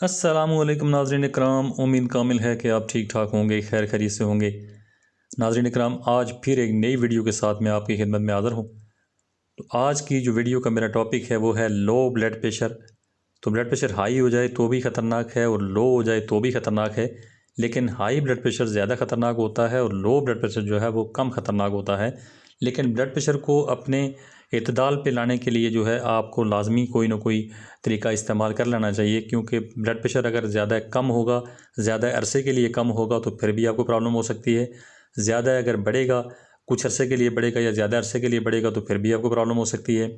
अस्सलामुअलैकुम नाज़रीन इकराम, उम्मीद कामिल है कि आप ठीक ठाक होंगे, खैर खैरियत से होंगे। नाज़रीन इकराम, आज फिर एक नई वीडियो के साथ मैं आपकी खिदमत में हाज़िर हूँ। तो आज की जो वीडियो का मेरा टॉपिक है वो है लो ब्लड प्रेशर। तो ब्लड प्रेशर हाई हो जाए तो भी ख़तरनाक है और लो हो जाए तो भी ख़तरनाक है, लेकिन हाई ब्लड प्रेशर ज़्यादा ख़तरनाक होता है और लो ब्लड प्रेशर जो है वो कम ख़तरनाक होता है। लेकिन ब्लड प्रेशर को अपने एतदाल पे लाने के लिए जो है आपको लाजमी कोई ना कोई तरीका इस्तेमाल कर लेना चाहिए, क्योंकि ब्लड प्रेशर अगर ज़्यादा कम होगा, ज़्यादा अरसे के लिए कम होगा तो फिर भी आपको प्रॉब्लम हो सकती है। ज़्यादा अगर बढ़ेगा, कुछ अरसे के लिए बढ़ेगा या ज़्यादा अरसे के लिए बढ़ेगा तो फिर भी आपको प्रॉब्लम हो सकती है।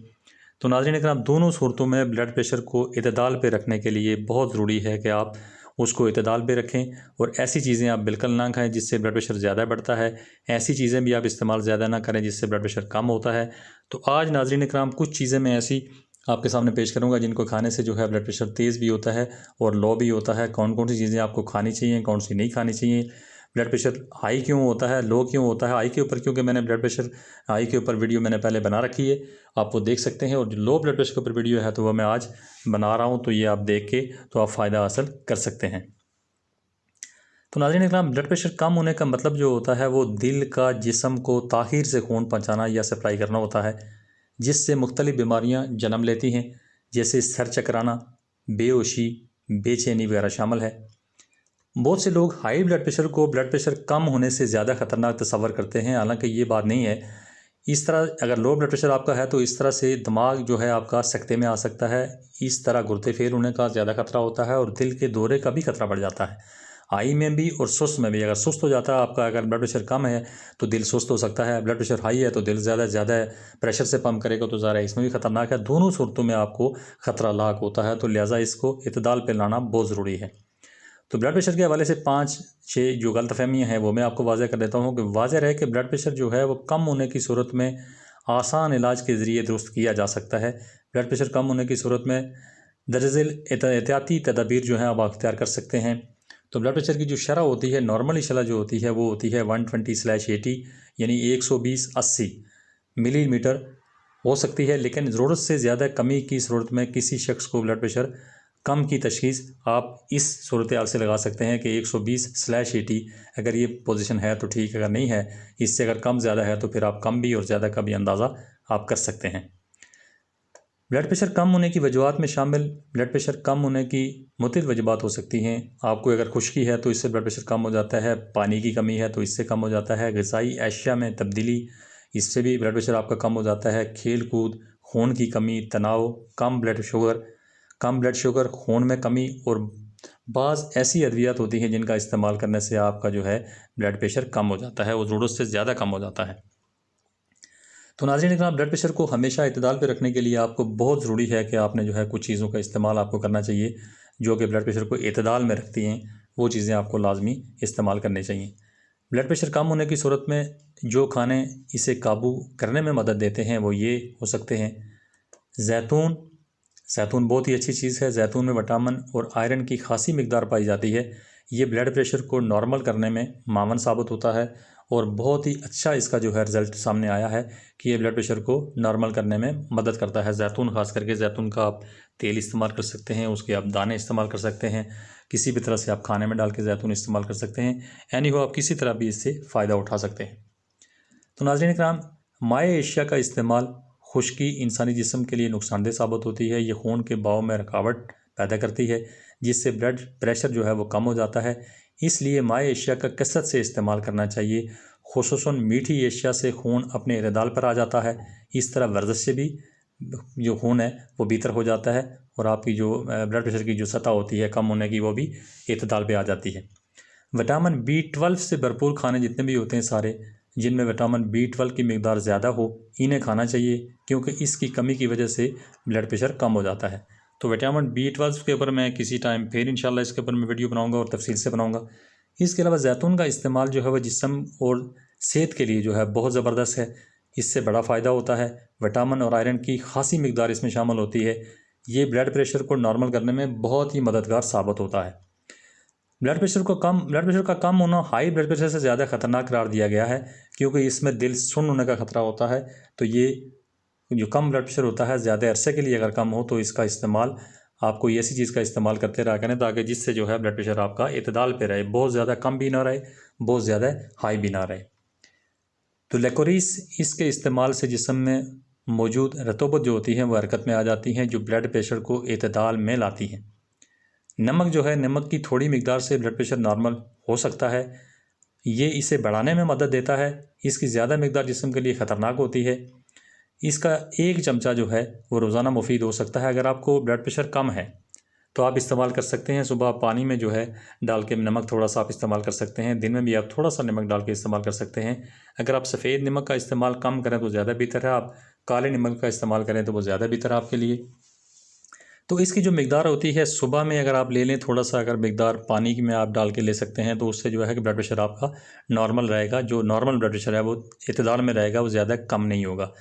तो नाज़रीन इकराम, दोनों सूरतों में ब्लड प्रेशर को इतदाल पे रखने के लिए बहुत ज़रूरी है कि आप उसको इतदाल पे रखें और ऐसी चीज़ें आप बिल्कुल ना खाएं जिससे ब्लड प्रेशर ज़्यादा बढ़ता है। ऐसी चीज़ें भी आप इस्तेमाल ज़्यादा ना करें जिससे ब्लड प्रेशर कम होता है। तो आज नाज़रीन इकराम कुछ चीज़ें मैं ऐसी आपके सामने पेश करूँगा जिनको खाने से जो है ब्लड प्रेशर तेज़ भी होता है और लो भी होता है। कौन कौन सी चीज़ें आपको खानी चाहिए, कौन सी नहीं खानी चाहिए, ब्लड प्रेशर हाई क्यों होता है, लो क्यों होता है। हाई के ऊपर क्योंकि मैंने ब्लड प्रेशर हाई के ऊपर वीडियो मैंने पहले बना रखी है, आप वो देख सकते हैं। और जो लो ब्लड प्रेशर के ऊपर वीडियो है तो वह मैं आज बना रहा हूँ, तो ये आप देख के तो आप फ़ायदा हासिल कर सकते हैं। तो नाज़रीन इकराम, ब्लड प्रेशर कम होने का मतलब जो होता है वो दिल का जिस्म को ताख़ीर से खून पहुँचाना या सप्लाई करना होता है, जिससे मुख्तलिफ़ बीमारियाँ जन्म लेती हैं, जैसे सर चकराना, बेहोशी, बेचैनी वगैरह शामिल है। बहुत से लोग हाई ब्लड प्रेशर को ब्लड प्रेशर कम होने से ज़्यादा ख़तरनाक तस्वर करते हैं, हालांकि ये बात नहीं है। इस तरह अगर लो ब्लड प्रेशर आपका है तो इस तरह से दिमाग जो है आपका सकते में आ सकता है, इस तरह गुर्दे फेल होने का ज़्यादा खतरा होता है और दिल के दौरे का भी खतरा बढ़ जाता है। हाई में भी और सुस्त में भी। अगर सुस्त हो जाता है आपका, अगर ब्लड प्रेशर कम है तो दिल सुस्त हो सकता है, ब्लड प्रेशर हाई है तो दिल ज़्यादा प्रेशर से पंप करेगा तो ज़रा इसमें भी ख़तरनाक है। दोनों सूरतों में आपको ख़तरा लाक होता है, तो लिहाजा इसको इतदाल पर लाना बहुत ज़रूरी है। तो ब्लड प्रेशर के हवाले से 5-6 जो गलतफहमियाँ हैं वो मैं आपको वाज़ह कर देता हूँ कि वाज़ह रहे कि ब्लड प्रेशर जो है वो कम होने की सूरत में आसान इलाज के ज़रिए दुरुस्त किया जा सकता है। ब्लड प्रेशर कम होने की सूरत में दरअसल एहतियाती तदाबीर जो हैं आप अख्तियार कर सकते हैं। तो ब्लड प्रेशर की जो शरह होती है, नॉर्मली शरह जो होती है वो होती है 120/80, यानी 120/80 मिलीमीटर हो सकती है। लेकिन ज़रूरत से ज़्यादा कमी की सूरत में किसी शख्स को ब्लड प्रेशर कम की तशख़ीस आप इस सूरत हाल से लगा सकते हैं कि 120/80 अगर ये पोजीशन है तो ठीक, अगर नहीं है, इससे अगर कम ज़्यादा है तो फिर आप कम भी और ज़्यादा का भी अंदाज़ा आप कर सकते हैं। ब्लड प्रेशर कम होने की वजूहत में शामिल ब्लड प्रेशर कम होने की मुख्तलिफ़ वजूहत हो सकती हैं। आपको अगर खुश्की है तो इससे ब्लड प्रेशर कम हो जाता है, पानी की कमी है तो इससे कम हो जाता है, ग़िज़ाई अशिया में तब्दीली, इससे भी ब्लड प्रेशर आपका कम हो जाता है, खेल कूद, खून की कमी, तनाव, कम ब्लड शुगर, खून में कमी और बाज़ ऐसी अद्वियात होती हैं जिनका इस्तेमाल करने से आपका जो है ब्लड प्रेशर कम हो जाता है और ज़रूरत से ज़्यादा कम हो जाता है। तो नाज़रीन इकराम, ब्लड प्रेशर को हमेशा इतदाल पे रखने के लिए आपको बहुत ज़रूरी है कि आपने जो है कुछ चीज़ों का इस्तेमाल आपको करना चाहिए जो कि ब्लड प्रेशर को इतदाल में रखती हैं। वो चीज़ें आपको लाजमी इस्तेमाल करनी चाहिए। ब्लड प्रेशर कम होने की सूरत में जो खाने इसे काबू करने में मदद देते हैं वो ये हो सकते हैं। जैतून बहुत ही अच्छी चीज़ है। जैतून में विटामिन और आयरन की खासी मिकदार पाई जाती है। ये ब्लड प्रेशर को नॉर्मल करने में मावन साबित होता है और बहुत ही अच्छा इसका जो है रिज़ल्ट सामने आया है कि ये ब्लड प्रेशर को नॉर्मल करने में मदद करता है। जैतून, ख़ास करके जैतून का आप तेल इस्तेमाल कर सकते हैं, उसके आप दाने इस्तेमाल कर सकते हैं, किसी भी तरह से आप खाने में डाल के जैतून इस्तेमाल कर सकते हैं। यानी हो आप किसी तरह भी इससे फ़ायदा उठा सकते हैं। तो नाज़रीन इकराम, माए एशिया का इस्तेमाल खुश्की इंसानी जिस्म के लिए नुकसानदेह साबित होती है। ये खून के बहाव में रुकावट पैदा करती है जिससे ब्लड प्रेशर जो है वो कम हो जाता है। इसलिए माए एशिया का कसरत से इस्तेमाल करना चाहिए। खुसूसन मीठी एशिया से खून अपने इतदाल पर आ जाता है। इस तरह वर्जिश से भी जो खून है वो बेहतर हो जाता है और आपकी जो ब्लड प्रेशर की जो सतह होती है कम होने की वो भी इतदाल पर आ जाती है। विटामिन B12 से भरपूर खाने जितने भी होते हैं सारे, जिनमें विटामिन B12 की मिकदार ज़्यादा हो, इन्हें खाना चाहिए क्योंकि इसकी कमी की वजह से ब्लड प्रेशर कम हो जाता है। तो विटामिन B12 के ऊपर मैं किसी टाइम फिर इंशाल्लाह इसके ऊपर मैं वीडियो बनाऊंगा और तफसील से बनाऊंगा। इसके अलावा जैतून का इस्तेमाल जो है वह जिस्म और सेहत के लिए जो है बहुत ज़बरदस्त है। इससे बड़ा फ़ायदा होता है। विटामिन और आयरन की खासी मिकदार इसमें शामिल होती है। ये ब्लड प्रेशर को नॉर्मल करने में बहुत ही मददगार साबित होता है। ब्लड प्रेशर का कम होना हाई ब्लड प्रेशर से ज़्यादा ख़तरनाक करार दिया गया है क्योंकि इसमें दिल सुन्न होने का ख़तरा होता है। तो ये जो कम ब्लड प्रेशर होता है ज़्यादा अरसे के लिए अगर कम हो तो इसका इस्तेमाल आप कोई ऐसी चीज़ का इस्तेमाल करते रहा करें ताकि जिससे जो है ब्लड प्रेशर आपका इतदाल पे रहे, बहुत ज़्यादा कम भी ना रहे, बहुत ज़्यादा हाई भी ना रहे। तो लेकोरीस इसके इस्तेमाल से जिस्म में मौजूद रतूबत जो होती है वो हरकत में आ जाती हैं, जो ब्लड प्रेशर को इतदाल में लाती हैं। नमक जो है, नमक की थोड़ी मिकदार से ब्लड प्रेशर नॉर्मल हो सकता है, ये इसे बढ़ाने में मदद देता है। इसकी ज़्यादा मिकदार जिस्म के लिए ख़तरनाक होती है। इसका 1 चमचा जो है वो रोज़ाना मुफीद हो सकता है। अगर आपको ब्लड प्रेशर कम है तो आप इस्तेमाल कर सकते हैं। सुबह पानी में जो है डाल के नमक थोड़ा सा आप इस्तेमाल कर सकते हैं। दिन में भी आप थोड़ा सा नमक डाल के इस्तेमाल कर सकते हैं। अगर आप सफ़ेद नमक का इस्तेमाल कम करें तो ज़्यादा बेहतर है, आप काले नमक का इस्तेमाल करें तो वो ज़्यादा बेहतर है आपके लिए। तो इसकी जो मिकदार होती है सुबह में अगर आप ले लें थोड़ा सा, अगर मिकदार पानी में आप डाल के ले सकते हैं तो उससे जो है कि ब्लड प्रेशर आपका नॉर्मल रहेगा। जो नॉर्मल ब्लड प्रेशर है वो इतदाल में रहेगा, वो ज़्यादा कम नहीं होगा।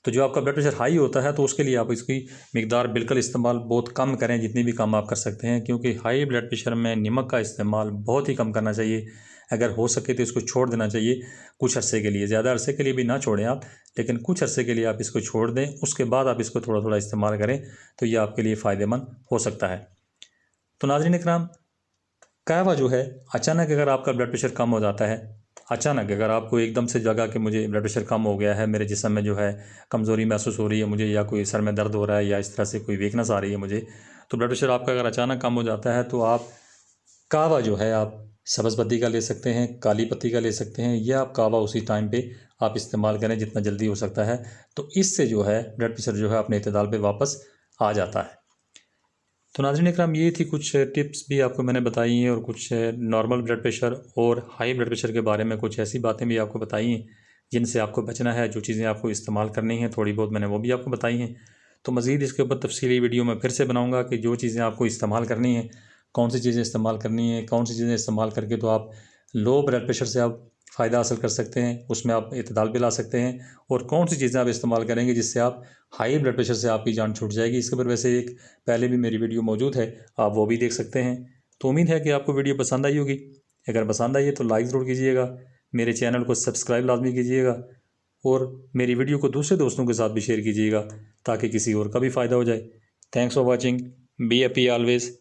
तो जो आपका ब्लड प्रेशर हाई होता है तो उसके लिए आप इसकी मिकदार बिल्कुल इस्तेमाल बहुत कम करें, जितनी भी कम आप कर सकते हैं, क्योंकि हाई ब्लड प्रेशर में नमक का इस्तेमाल बहुत ही कम करना चाहिए। अगर हो सके तो इसको छोड़ देना चाहिए कुछ अरसे के लिए, ज़्यादा अरसे के लिए भी ना छोड़ें आप, लेकिन कुछ अरसे के लिए आप इसको छोड़ दें, उसके बाद आप इसको थोड़ा थोड़ा इस्तेमाल करें तो ये आपके लिए फ़ायदेमंद हो सकता है। तो नाज़रीन इकराम, कहवा जो है, अचानक अगर आपका ब्लड प्रेशर कम हो जाता है, अचानक अगर आपको एकदम से जगा कि मुझे ब्लड प्रेशर कम हो गया है, मेरे जिस्म में जो है कमज़ोरी महसूस हो रही है मुझे, या कोई सर में दर्द हो रहा है, या इस तरह से कोई वीकनेस आ रही है मुझे, तो ब्लड प्रेशर आपका अगर अचानक कम हो जाता है तो आप कहवा जो है आप सब्ज़ पत्ती का ले सकते हैं, काली पत्ती का ले सकते हैं, या आप कहवा उसी टाइम पे आप इस्तेमाल करें जितना जल्दी हो सकता है। तो इससे जो है ब्लड प्रेशर जो है अपने इतदाल पे वापस आ जाता है। तो नाज़रीन इकराम, ये थी कुछ टिप्स भी आपको मैंने बताई हैं, और कुछ नॉर्मल ब्लड प्रेशर और हाई ब्लड प्रेशर के बारे में कुछ ऐसी बातें भी आपको बताई हैं जिनसे आपको बचना है। जो चीज़ें आपको इस्तेमाल करनी हैं थोड़ी बहुत मैंने वो भी आपको बताई हैं। तो मज़ीद इसके ऊपर तफसीली वीडियो मैं फिर से बनाऊँगा कि जो चीज़ें आपको इस्तेमाल करनी हैं, कौन सी चीज़ें इस्तेमाल करनी है, कौन सी चीज़ें इस्तेमाल करके तो आप लो ब्लड प्रेशर से आप फ़ायदा हासिल कर सकते हैं, उसमें आप इतदाल पे ला सकते हैं, और कौन सी चीज़ें आप इस्तेमाल करेंगे जिससे आप हाई ब्लड प्रेशर से आपकी जान छूट जाएगी। इसके ऊपर वैसे एक पहले भी मेरी वीडियो मौजूद है, आप वो भी देख सकते हैं। तो उम्मीद है कि आपको वीडियो पसंद आई होगी। अगर पसंद आई है तो लाइक ज़रूर कीजिएगा, मेरे चैनल को सब्सक्राइब लाजमी कीजिएगा, और मेरी वीडियो को दूसरे दोस्तों के साथ भी शेयर कीजिएगा ताकि किसी और का भी फ़ायदा हो जाए। Thanks for watching, be happy always.